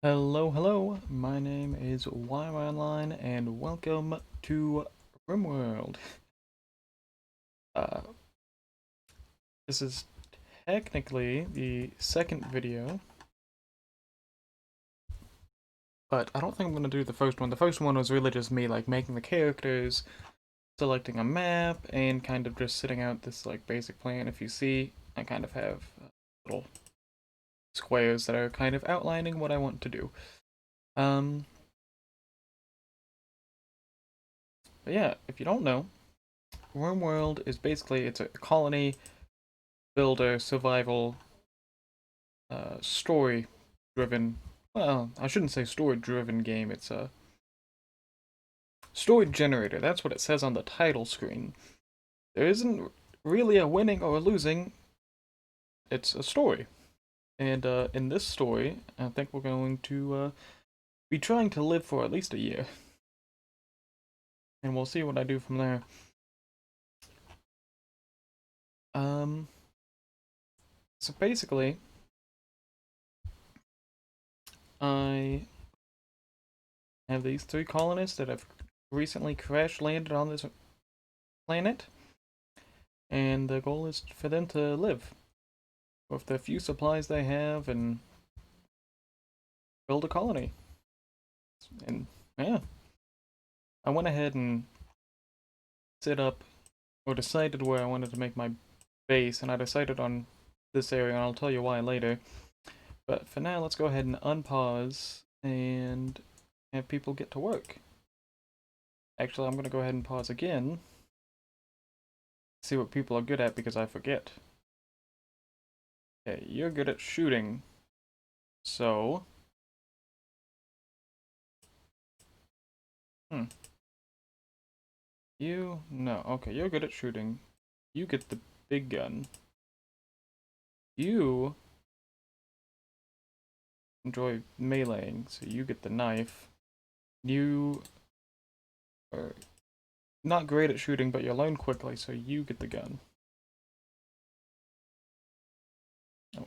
Hello, hello. My name is Online, and welcome to Rimworld. Uh, this is technically the second video, but I don't think I'm gonna do the first one. The first one was really just me, like, making the characters, selecting a map, and kind of just sitting out this, like, basic plan. If you see, I kind of have little squares that are kind of outlining what I want to do. Um, but yeah, if you don't know, Rimworld is basically, it's a colony builder survival story driven. Well, I shouldn't say story driven game. It's a story generator. That's what it says on the title screen. There isn't really a winning or a losing. It's a story. And in this story, I think we're going to be trying to live for at least a year. And we'll see what I do from there. Um, so basically, I have these three colonists that have recently crash landed on this planet, and the goal is for them to live with the few supplies they have and build a colony. And yeah, I went ahead and set up or decided where I wanted to make my base, and I decided on this area, and I'll tell you why later. But for now, let's go ahead and unpause and have people get to work. Actually, I'm going to go ahead and pause again, see what people are good at because I forget. Okay, you're good at shooting. So, hmm. No. Okay, you're good at shooting. You get the big gun. You enjoy meleeing, so you get the knife. You are not great at shooting, but you learn quickly, so you get the gun. Oh.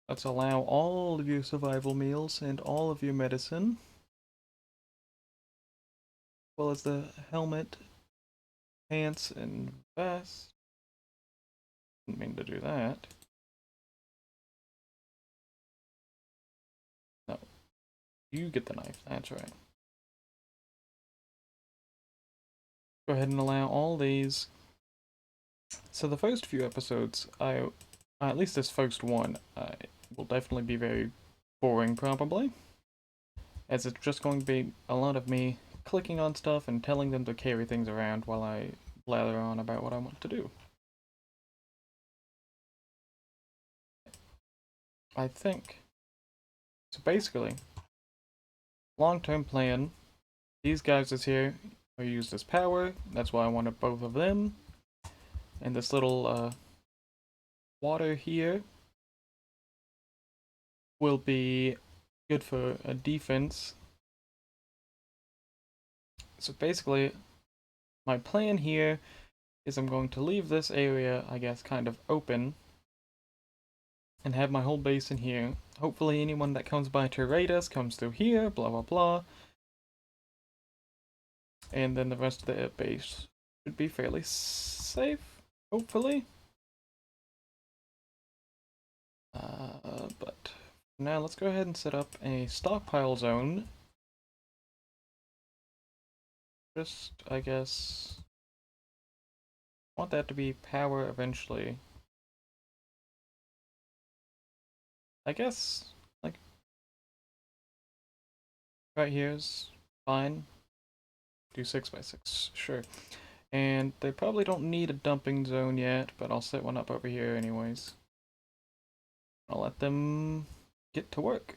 Let's allow all of your survival meals and all of your medicine, as well as the helmet, pants, and vest. Didn't mean to do that. No, you get the knife, that's right. Go ahead and allow all these. So the first few episodes, at least this first one, will definitely be very boring, probably, as it's just going to be a lot of me clicking on stuff and telling them to carry things around while I blather on about what I want to do. I think. So basically, long-term plan, these guys is here are used as power, that's why I wanted both of them. And this little water here will be good for a defense. So basically, my plan here is I'm going to leave this area, I guess, kind of open and have my whole base in here. Hopefully anyone that comes by to raid us comes through here, blah blah blah. And then the rest of the base should be fairly safe, hopefully. But now let's go ahead and set up a stockpile zone. Just, I guess, want that to be power eventually. I guess, like, right here is fine. Do 6x6, sure. And they probably don't need a dumping zone yet, but I'll set one up over here anyways. I'll let them get to work.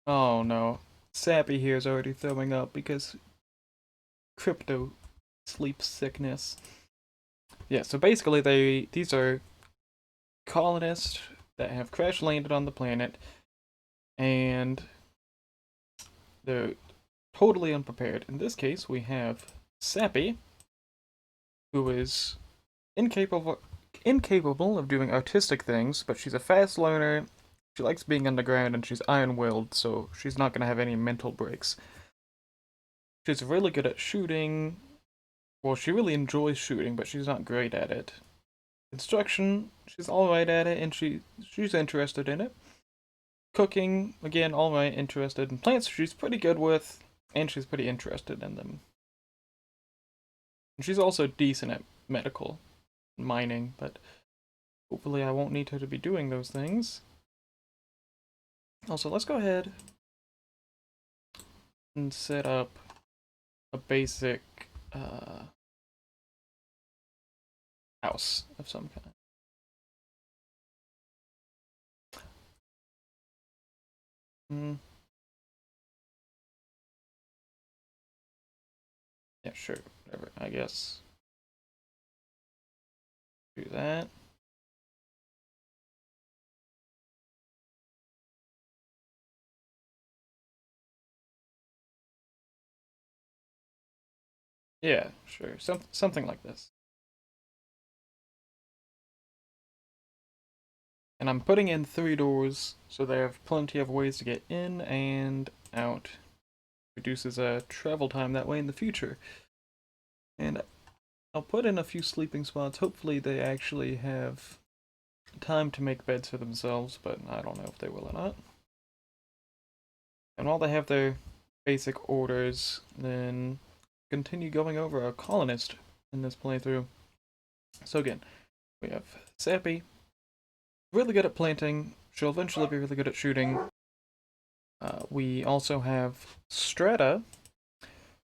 Oh no. Sappy here is already throwing up because crypto sleep sickness. Yeah, so basically these are colonists that have crash landed on the planet and they're totally unprepared. In this case, we have Sappy, who is incapable of doing artistic things, but she's a fast learner She likes being underground and she's iron-willed, so she's not gonna have any mental breaks. She's really good at shooting. Well, she really enjoys shooting, but she's not great at it. Construction, she's alright at it, and she's interested in it. Cooking, again, alright, interested in plants, she's pretty good with, and she's pretty interested in them. And she's also decent at medical mining, but hopefully I won't need her to be doing those things. Also, let's go ahead and set up a basic house of some kind. Yeah, sure, whatever, I guess. Do that. Yeah, sure, something like this. And I'm putting in 3 doors, so they have plenty of ways to get in and out. Reduces travel time that way in the future. And I'll put in a few sleeping spots. Hopefully they actually have time to make beds for themselves, but I don't know if they will or not. And while they have their basic orders, then continue going over our colonist in this playthrough. So again, we have Sappy, really good at planting. She'll eventually be really good at shooting. We also have Strata,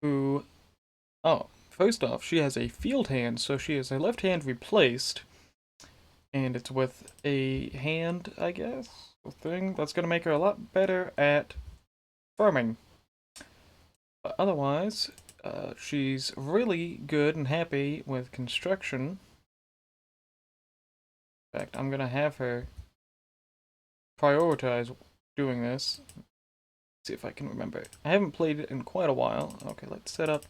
who, oh, first off, she has a field hand, so she has a left hand replaced, and it's with a hand, I guess, a thing that's going to make her a lot better at farming. But otherwise, she's really good and happy with construction. In fact, I'm going to have her prioritize doing this. See if I can remember. I haven't played it in quite a while. Okay, let's set up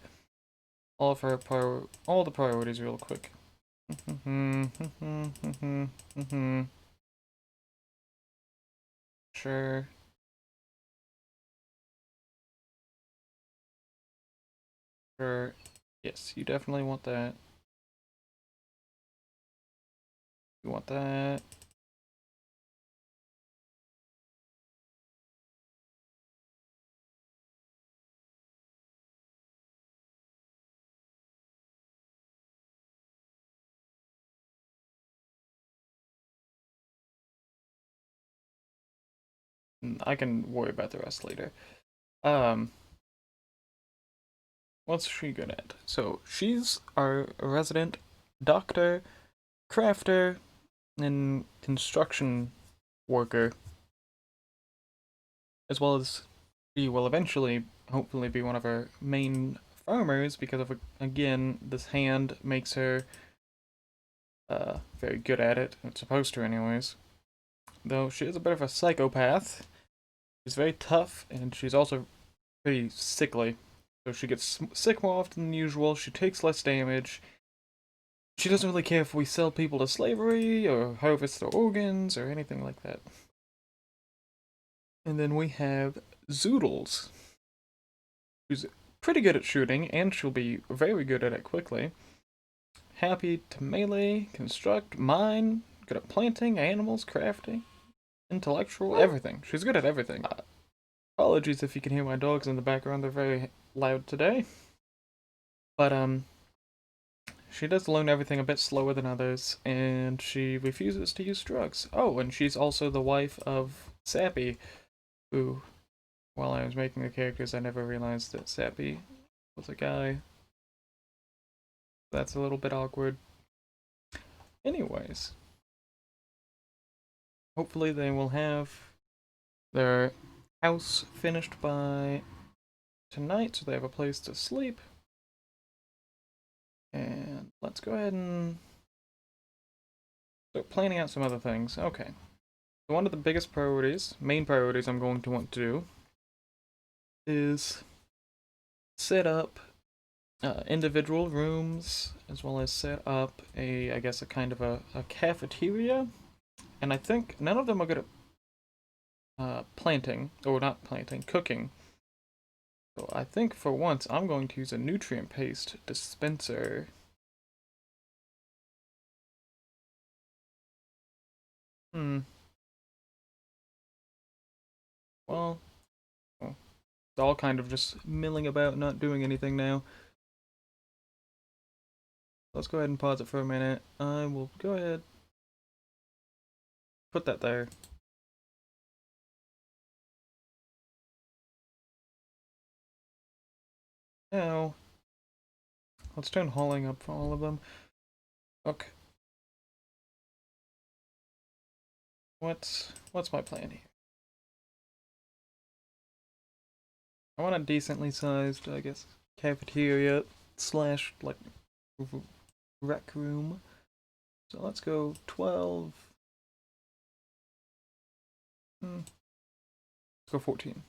all of her all the priorities real quick. Sure. Sure. Yes, you definitely want that. You want that. I can worry about the rest later. Um, what's she good at? So she's our resident doctor, crafter, and construction worker, as well as she will eventually, hopefully, be one of our main farmers because of again this hand makes her very good at it. It's supposed to, anyways. Though she is a bit of a psychopath. She's very tough, and she's also pretty sickly. So she gets sick more often than usual, she takes less damage. She doesn't really care if we sell people to slavery, or harvest their organs, or anything like that. And then we have Zoodles, who's pretty good at shooting, and she'll be very good at it quickly. Happy to melee, construct, mine, good at planting, animals, crafting, intellectual, everything. She's good at everything. Apologies if you can hear my dogs in the background, they're very loud today. But, she does learn everything a bit slower than others, and she refuses to use drugs. Oh, and she's also the wife of Sappy, who, while I was making the characters, I never realized that Sappy was a guy. That's a little bit awkward. Anyways, hopefully they will have their house finished by tonight, so they have a place to sleep. And let's go ahead and start planning out some other things. Okay. So one of the biggest priorities, main priorities I'm going to want to do is set up individual rooms, as well as set up I guess a kind of a cafeteria. And I think none of them are gonna, planting, or not planting, cooking. So I think for once I'm going to use a nutrient paste dispenser. Hmm. Well, it's all kind of just milling about, not doing anything now. Let's go ahead and pause it for a minute. I will go ahead, put that there. Now, let's turn hauling up for all of them. Okay. What's my plan here? I want a decently sized, I guess, cafeteria slash like rec room. So let's go 12. Let's go 14.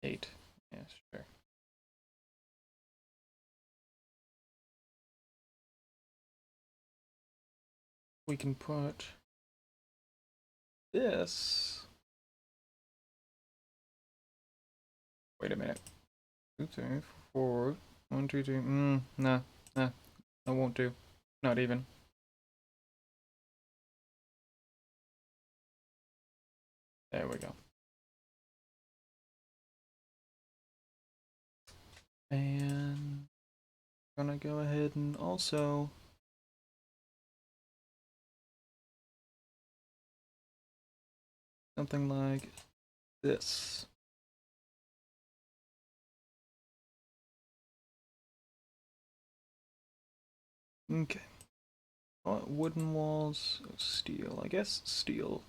8. Yeah, sure. We can put this. Wait a minute. 2, 3, 4. 1, 2, 3. Nah, nah. I won't do. Not even. There we go. And I'm gonna go ahead and also something like this. Okay. Wooden walls, steel. I guess steel.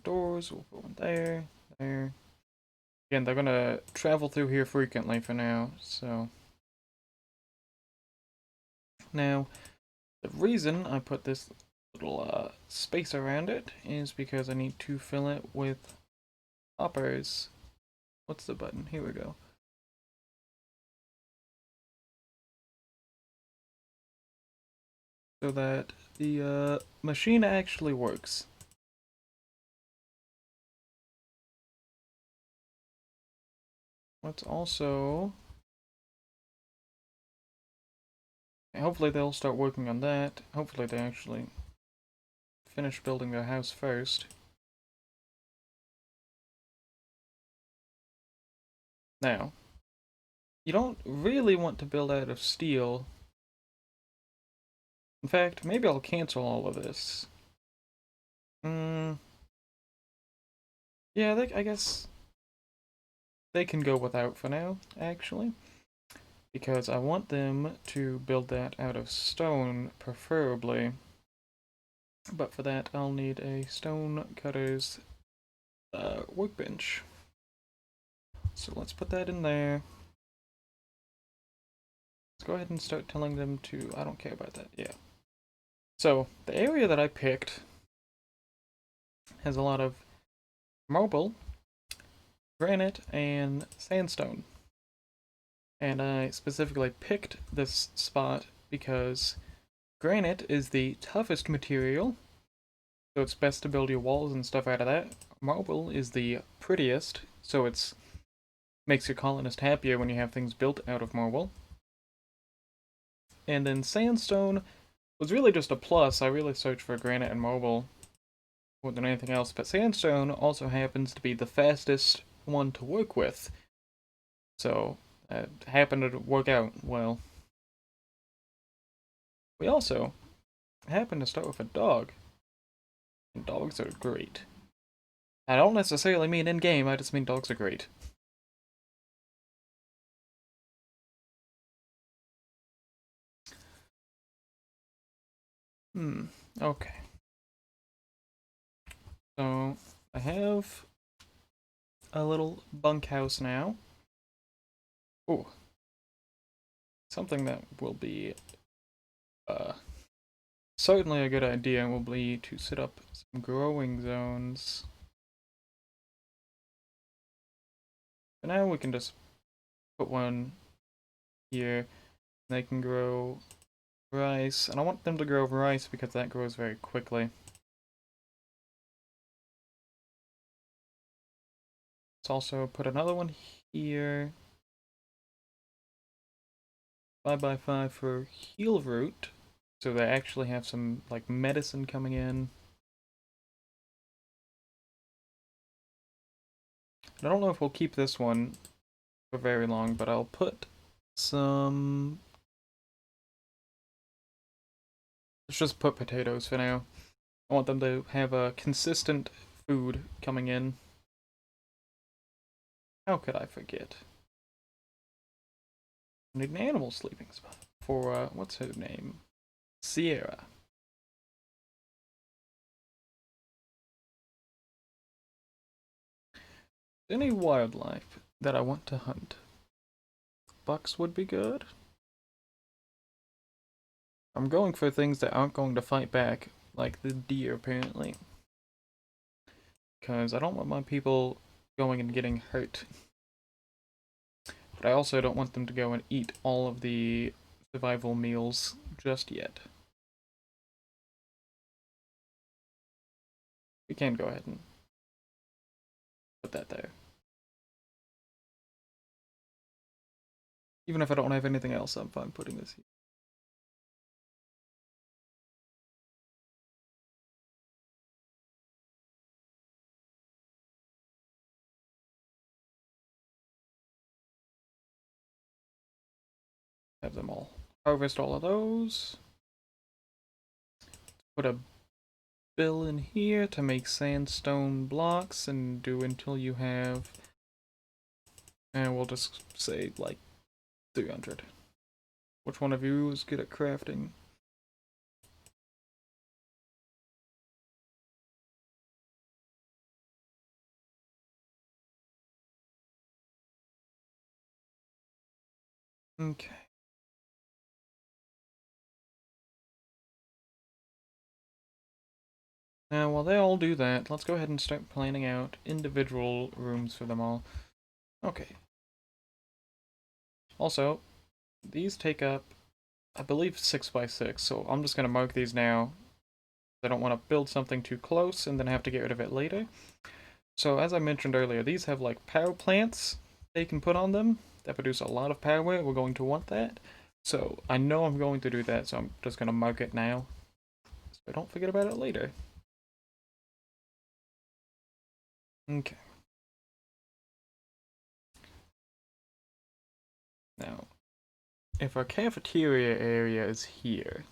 Doors, we'll put one there, there. Again, they're gonna travel through here frequently for now, so. Now, the reason I put this little space around it is because I need to fill it with hoppers. What's the button? Here we go. So that the machine actually works. Let's also... Hopefully they'll start working on that. Hopefully they actually finish building their house first. Now, you don't really want to build out of steel. In fact, maybe I'll cancel all of this. Yeah, I guess they can go without for now, actually. Because I want them to build that out of stone, preferably. But for that, I'll need a stone cutter's workbench. So let's put that in there. Let's go ahead and start telling them to... I don't care about that, yeah. So, the area that I picked has a lot of marble, granite, and sandstone. And I specifically picked this spot because granite is the toughest material, so it's best to build your walls and stuff out of that. Marble is the prettiest, so it's makes your colonist happier when you have things built out of marble. And then sandstone was really just a plus. I really searched for granite and marble more than anything else, but sandstone also happens to be the fastest one to work with. So it happened to work out well. We also happen to start with a dog. And dogs are great. I don't necessarily mean in-game, I just mean dogs are great. Okay. So, I have a little bunkhouse now. Ooh. Something that will be, certainly a good idea will be to set up some growing zones. For now, we can just put one here. They can grow rice, and I want them to grow rice because that grows very quickly. Let's also put another one here. 5x5 for heal root, so they actually have some like medicine coming in. And I don't know if we'll keep this one for very long, but I'll put some. Let's just put potatoes for now. I want them to have a consistent food coming in. How could I forget? I need an animal sleeping spot for what's her name? Sierra. Any wildlife that I want to hunt. Bucks would be good. I'm going for things that aren't going to fight back, like the deer apparently. Because I don't want my people going and getting hurt. But I also don't want them to go and eat all of the survival meals just yet. We can go ahead and put that there. Even if I don't have anything else, I'm fine putting this here. Have them all. Harvest all of those. Put a bill in here to make sandstone blocks and do until you have, and we'll just say like 300. Which one of you is good at crafting? Okay. Now, while they all do that, let's go ahead and start planning out individual rooms for them all. Okay. Also, these take up, I believe, 6x6, so I'm just going to mark these now. I don't want to build something too close and then have to get rid of it later. So, as I mentioned earlier, these have like power plants they can put on them that produce a lot of power. We're going to want that. So, I know I'm going to do that, so I'm just going to mark it now. So I don't forget about it later. Okay. Now, if our cafeteria area is here,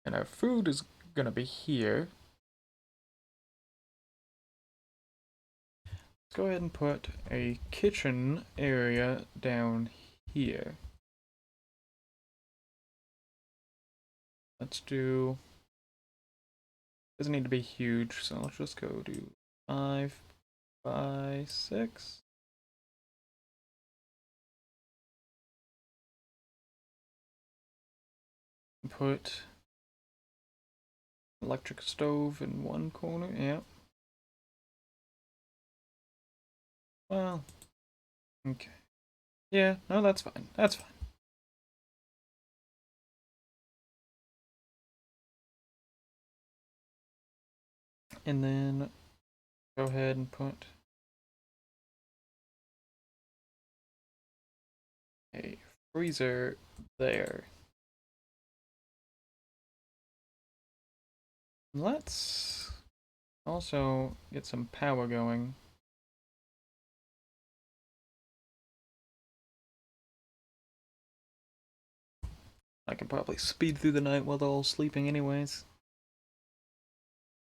and our food is gonna be here, let's go ahead and put a kitchen area down here. Let's do, doesn't need to be huge, so let's just go to 5x6. Put electric stove in one corner, yeah. Well, okay. Yeah, no, that's fine. That's fine. And then go ahead and put a freezer there. Let's also get some power going. I can probably speed through the night while they're all sleeping anyways.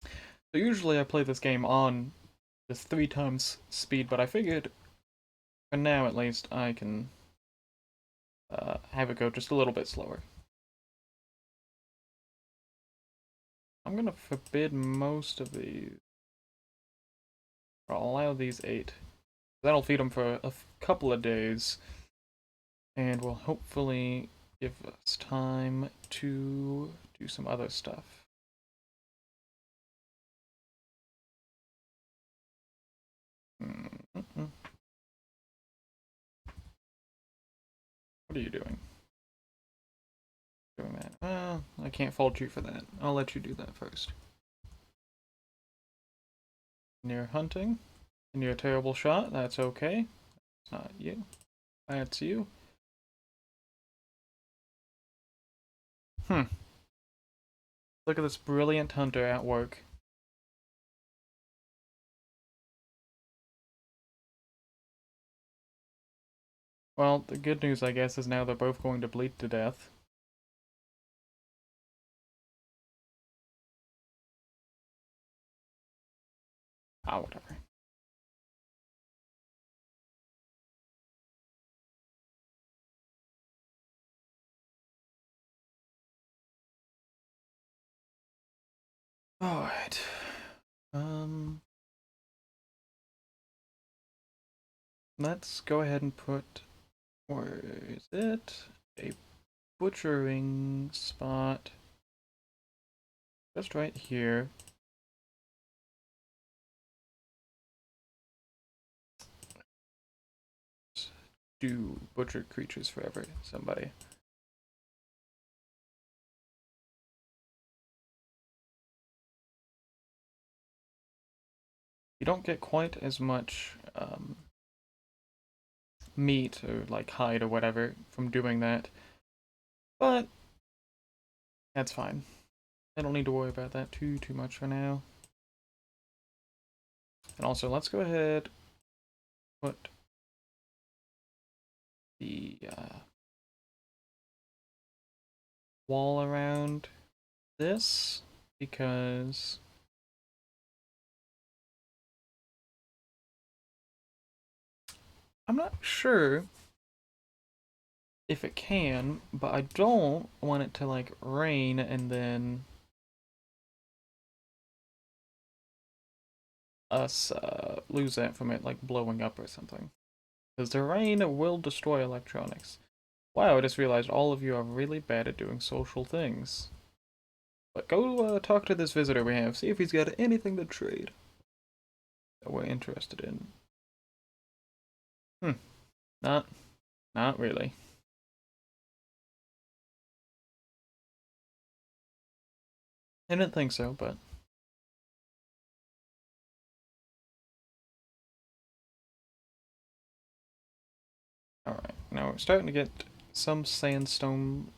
So usually I play this game on just 3 times speed, but I figured, for now at least, I can have it go just a little bit slower. I'm gonna forbid most of these. I'll allow these 8. That'll feed them for a couple of days, and will hopefully give us time to do some other stuff. Mm-mm. What are you doing? Doing that. I can't fault you for that. I'll let you do that first. And you're hunting, and you're a terrible shot. That's okay. It's not you. That's you. Look at this brilliant hunter at work. Well, the good news, I guess, is now they're both going to bleed to death. Ah, whatever. Alright. Let's go ahead and put, where is it? A butchering spot. Just right here. Do butcher creatures forever, somebody. You don't get quite as much meat or like hide or whatever from doing that, but that's fine. I don't need to worry about that too much for now. And also, let's go ahead put the wall around this because I'm not sure if it can, but I don't want it to like rain and then us lose that from it like blowing up or something. Because the rain will destroy electronics. Wow, I just realized all of you are really bad at doing social things. But go talk to this visitor we have, see if he's got anything to trade that we're interested in. Not, not really. I didn't think so, but alright. Now we're starting to get some sandstone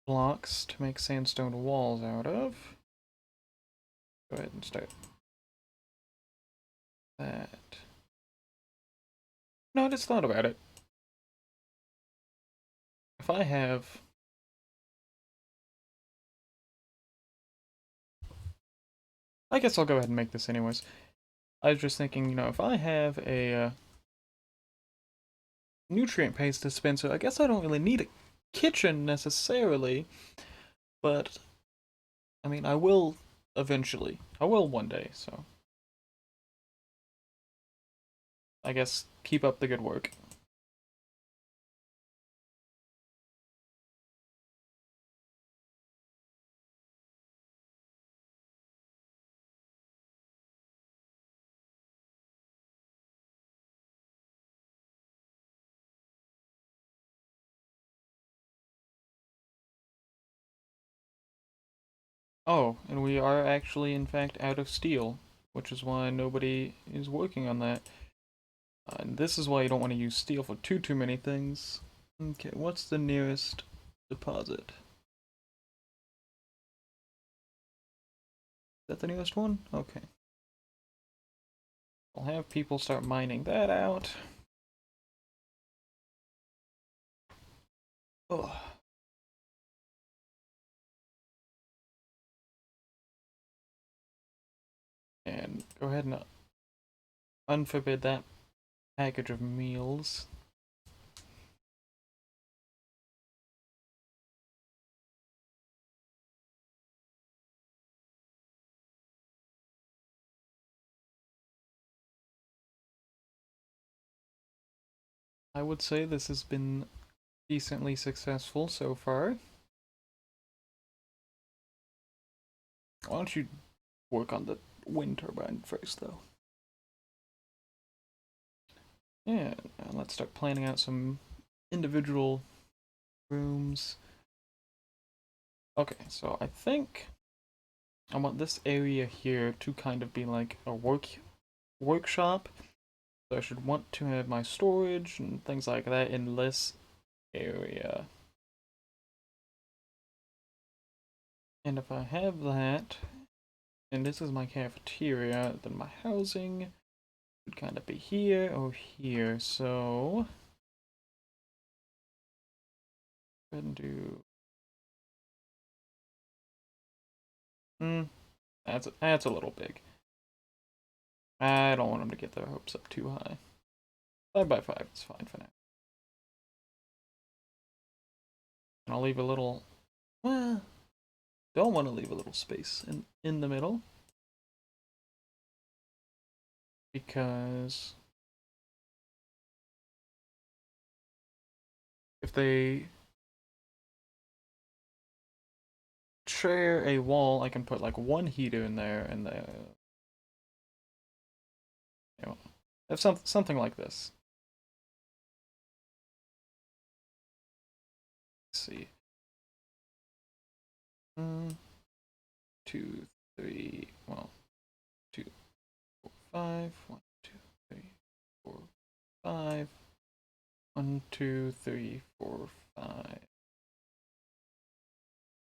blocks to make sandstone walls out of. Go ahead and start that. No, I just thought about it. If I have... I guess I'll go ahead and make this anyways. I was just thinking, you know, if I have a nutrient paste dispenser, I guess I don't really need a kitchen necessarily, but I mean, I will eventually. I will one day, so I guess keep up the good work. Oh, and we are actually, in fact, out of steel, which is why nobody is working on that. And this is why you don't want to use steel for too many things. Okay, what's the nearest deposit? Is that the nearest one? Okay. I'll have people start mining that out. Ugh. And go ahead and unforbid that package of meals. I would say this has been decently successful so far. Why don't you work on the wind turbine first, though? Yeah, let's start planning out some individual rooms. Okay, so I think I want this area here to kind of be like a workshop. So I should want to have my storage and things like that in this area. And if I have that, and this is my cafeteria, then my housing would kind of be here or here. So go ahead and do. That's a little big. I don't want them to get their hopes up too high. 5 by 5 is fine for now. And I'll leave a little. Well, don't want to leave a little space in the middle because if they share a wall, I can put like one heater in there and have something like this. Let's see. 2, 3. Well, 2, 4, 5. 1, 2, 3, 4, 5. 1, 2, 3, 4, 5.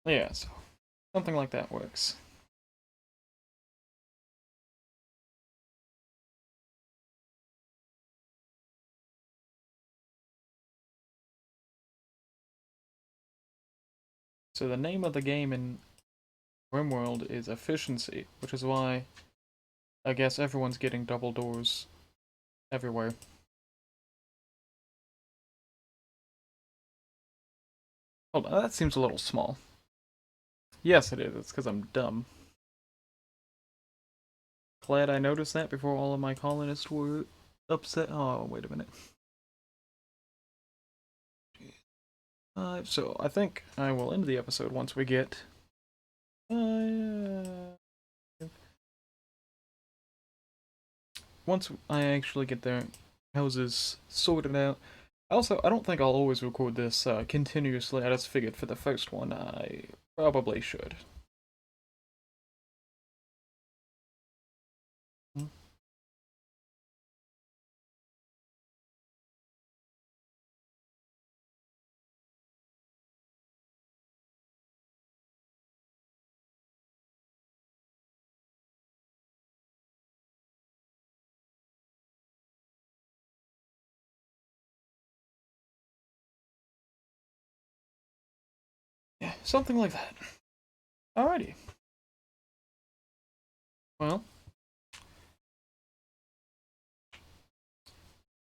Yeah, so something like that works. So the name of the game in Rimworld is efficiency, which is why I guess everyone's getting double doors everywhere. Hold on, that seems a little small. Yes, it is. It's because I'm dumb. Glad I noticed that before all of my colonists were upset. Oh, wait a minute. So I think I will end the episode once we get once I actually get their houses sorted out. Also, I don't think I'll always record this continuously. I just figured for the first one I probably should. Hmm. Yeah, something like that. Alrighty. Well,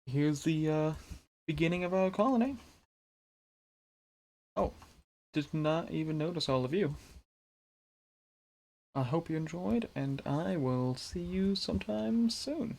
here's the beginning of our colony. Oh, did not even notice all of you. I hope you enjoyed, and I will see you sometime soon.